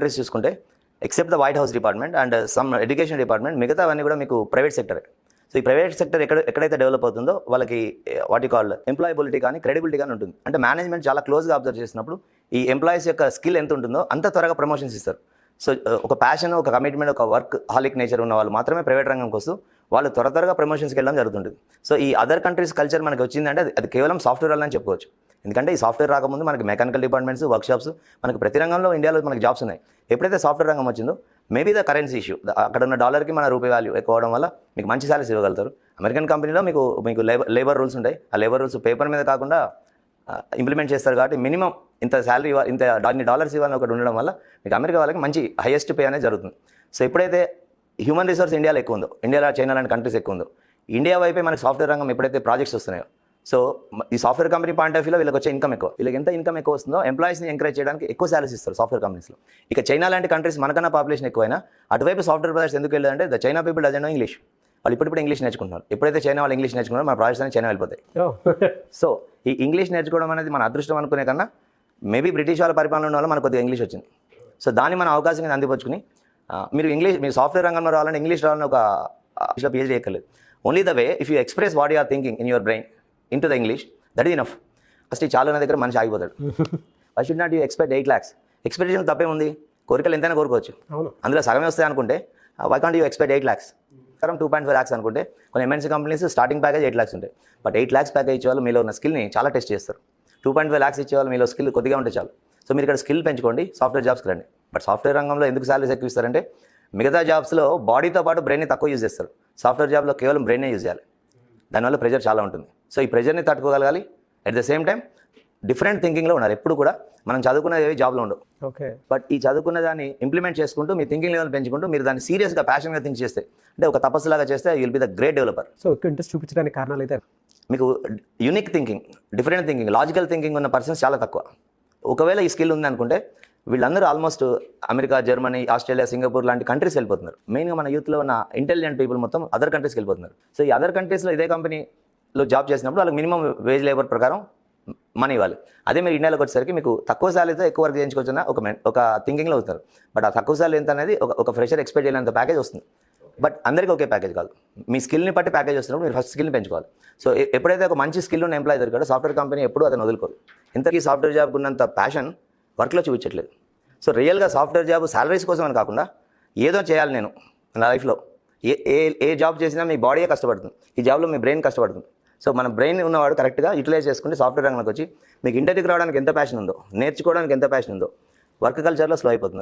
Countries చూసుకుంటే except the white house department and some education department మిగతావన్నీ కూడా మీకు ప్రైవేట్ సెక్టర్. సో ఈ ప్రైవేట్ సెక్టర్ ఎక్కడైతే డెవలప్ అవుతుందో వాళ్ళకి వాట్ యు కాల్ ఎంప్లాయబిలిటీ కానీ క్రెడిబిలిటీ కానీ ఉంటుంది. అంటే మేనేజ్మెంట్ చాలా క్లోజ్గా అబ్జర్వ్ చేసినప్పుడు ఈ ఎంప్లాయీస్ యొక్క స్కిల్ ఎంత ఉంటుందో అంత త్వరగా ప్రమోషన్స్ ఇస్తారు. సో ఒక ప్యాషన్, ఒక కమిట్మెంట్, ఒక వర్క్ హాలిక్ నేచర్ ఉన్న వాళ్ళు మాత్రమే ప్రైవేట్ రంగంకి వస్తూ వాళ్ళు త్వరగా ప్రమోషన్స్కి వెళ్ళడం జరుగుతుంది. సో ఈ అదర్ కంట్రీస్ కల్చర్ మనకి వచ్చిందంటే అది కేవలం సాఫ్ట్వేర్ వల్ల అని చెప్పుకోవచ్చు. ఎందుకంటే ఈ సాఫ్ట్వేర్ రాకముందు మనకి మెకానికల్ డిపార్ట్మెంట్స్, వర్క్షాప్స్, మనకి ప్రతి రంగంలో ఇండియాలో మనకి జాబ్స్ ఉన్నాయి. ఎప్పుడైతే సాఫ్ట్వేర్ రంగం వచ్చిందో మేబీ ద కరెన్సీ ఇష్యూ, అక్కడ ఉన్న డాలర్కి మన రూపీ వాల్యూ ఎక్కువ అవడం వల్ల మీకు మంచి సాలరీస్ ఇవ్వగలుగుతారు. అమెరికన్ కంపెనీలో మీకు లేబర్ రూల్స్ ఉంటాయి. ఆ లేబర్ రూల్స్ పేపర్ మీద కాకుండా ఇంప్లిమెంట్ చేస్తారు కాబట్టి మినిమం ఇంత శాలరీ ఇంత అన్ని డాలర్స్ ఇవ్వాలని ఒకటి ఉండడం వల్ల మీకు అమెరికా వాళ్ళకి మంచి హైయెస్ట్ పే అనేది జరుగుతుంది. సో ఎప్పుడైతే హ్యూమన్ రిసోర్స్ ఇండియాలో ఎక్కువ ఉందో, ఇండియాలో చైనా లాంటి కంట్రీస్ ఎక్కువ ఉందో, ఇండియా వైపే మనకి సాఫ్ట్వేర్ రంగం ఎప్పుడైతే ప్రాజెక్ట్స్ వస్తున్నాయో, సో ఈ సాఫ్ట్వేర్ కంపెనీ పాయింట్ ఆఫ్ వ్యూలో వీళ్ళకి వచ్చే ఇన్కమ్ ఎక్కువ. వీళ్ళకి ఎంత ఇన్కమ్ ఎక్కువ వస్తుందో ఎంప్లాయీస్ని ఎంకరేజ్ చేయడానికి ఎక్కువ శాలరీస్ ఇస్తారు సాఫ్ట్వేర్ కంపెనీస్లో. ఇక చైనా లాంటి కంట్రీస్ మనకన్నా పాపులేషన్ ఎక్కువైనా అటువైపు సాఫ్ట్వేర్ ప్రాజెక్ట్స్ ఎందుకు వెళ్ళారంటే the China people doesn't know English. వాళ్ళు ఇప్పుడు ఇంగ్లీష్ నేర్చుకుంటున్నారు. ఎప్పుడైతే చైనా వాళ్ళు ఇంగ్లీష్ నేర్చుకున్నారో మన ప్రాజెక్ట్స్ అని చైనా వెళ్ళిపోతాయి. సో ఈ ఇంగ్లీష్ నేర్చుకోవడం అనేది మన అదృష్టం అనుకునే కన్నా మేబీ బ్రిటిష్ వాళ్ళ పరిపాలన ఉన్న వల్ల మనకు కొద్దిగా ఇంగ్లీష్ వచ్చింది. సో దాన్ని మన అవకాశంగా అందిపుచ్చుకుని మీరు సాఫ్ట్వేర్ రంగంలో రావాలంటే ఇంగ్లీష్ రావాలని ఒక పిహెచ్డీ ఎక్కర్లేదు. Only the way if you express what you are thinking in your brain into the English, that is enough. First ఈ చాలా దగ్గర మనిషి ఆగిపోతాడు. I should not you expect 8 lakhs. Expectation తప్పే ఉంది. కోరికలు ఎంతైనా కోరుకోవచ్చు, అందులో సగమే వస్తాయి అనుకుంటే why can't you expect 8 lakhs? 2.5 lakhs అనుకుంటే కొన్ని MNC companies starting package 8 lakhs ఉంటాయి. బట్ 8 lakhs ప్యాకేజ్ ఇచ్చేవాళ్ళు మీలో ఉన్న స్కిల్ని చాలా టెస్ట్ చేస్తారు. 2.5 lakhs ఇచ్చేవాళ్ళు మీలో స్కిల్ కొద్దిగా ఉంటే చాలు. సో మీరు ఇక్కడ స్కిల్ పెంచుకోండి, సాఫ్ట్వేర్ జాబ్స్కి రండి. బట్ సాఫ్ట్వేర్ రంగంలో ఎందుకు సాలరీస్ ఎక్కువ ఇస్తారంటే మిగతా జాబ్స్లో బాడీతో పాటు బ్రెయిన్ని తక్కువ యూజ్ చేస్తారు. సాఫ్ట్వేర్ జాబ్లో కేవలం బ్రెయిన్నే యూజ్ చేయాలి. దానివల్ల ప్రెజర్ చాలా ఉంటుంది. సో ఈ ప్రెజర్ని తట్టుకోగలగాలి. At the same time different థింకింగ్లో ఉన్నారు. ఎప్పుడు కూడా మనం చదువుకున్నది ఏవి జాబ్లో ఉండవు. ఓకే. బట్ ఈ చదువుకున్న దాన్ని ఇంప్లిమెంట్ చేసుకుంటూ మీ థింకింగ్ లెవెల్ పెంచుకుంటూ మీరు దాన్ని సీరియస్గా ప్యాషన్గా థింక్ చేస్తే, అంటే ఒక తపస్సులాగా చేస్తే you will be the great developer. So ఎక్కువ ఇంట్రెస్ట్ చూపించడానికి కారణాలు అయితే మీకు unique thinking, different thinking, logical thinking ఉన్న పర్సన్స్ చాలా తక్కువ. ఒకవేళ ఈ స్కిల్ ఉంది అనుకుంటే వీళ్ళందరూ almost America, Germany, Australia, Singapore లాంటి కంట్రీస్ వెళ్ళిపోతున్నారు. మెయిన్గా మన యూత్లో ఉన్న ఇంటెలిజెంట్ పీపుల్ మొత్తం అదర్ కంట్రీస్కి వెళ్ళిపోతున్నారు. సో ఈ అదర్ కంట్రీస్లో ఇదే కంపెనీలో జాబ్ చేసినప్పుడు వాళ్ళకి మినిమం వేజ్ లేబర్ ప్రకారం మనీ ఇవ్వాలి. అదే మీరు ఇండియాలోకి వచ్చేసరికి మీకు తక్కువ శాలరీతో ఎక్కువ వర్క్ చేయించుకోవచ్చున్న ఒక థింకింగ్లో వస్తారు. బట్ ఆ తక్కువ శాలరీ ఎంత అనేది ఒక ఫ్రెషర్ ఎక్స్పెక్ట్ చేయలేనంత ప్యాకేజ్ వస్తుంది. బట్ అందరికీ ఒకే ప్యాకేజ్ కాదు. మీ స్కిల్ని బట్టి ప్యాకేజ్ వస్తున్నప్పుడు మీరు ఫస్ట్ స్కిల్ని పెంచుకోవాలి. సో ఎప్పుడైతే ఒక మంచి స్కిల్ ఉన్న ఎంప్లాయీ దొరికాడో సాఫ్ట్వేర్ కంపెనీ ఎప్పుడూ అతను వదులుకోదు. ఇంతకీ సాఫ్ట్వేర్ జాబ్కి ఉన్నంత ప్యాషన్ వర్క్లో చూపించట్లేదు. సో రియల్గా సాఫ్ట్వేర్ జాబ్ శాలరీస్ కోసం అని కాకుండా ఏదో చేయాలి నేను నా లైఫ్లో. ఏ జాబ్ చేసినా మీ బాడీయే కష్టపడుతుంది, ఈ జాబ్లో మీ బ్రెయిన్ కష్టపడుతుంది. సో మన బ్రెయిన్ ఉన్నవాడు కరెక్ట్గా యూటిలైజ్ చేసుకుంటే సాఫ్ట్వేర్ రంగంలోకి వచ్చి మీకు ఇంటర్వ్యూకి రావడానికి ఎంత ప్యాషన్ ఉందో, నేర్చుకోవడానికి ఎంత ప్యాషన్ ఉందో, వర్క్ కల్చర్లో స్లో అయిపోతుంది.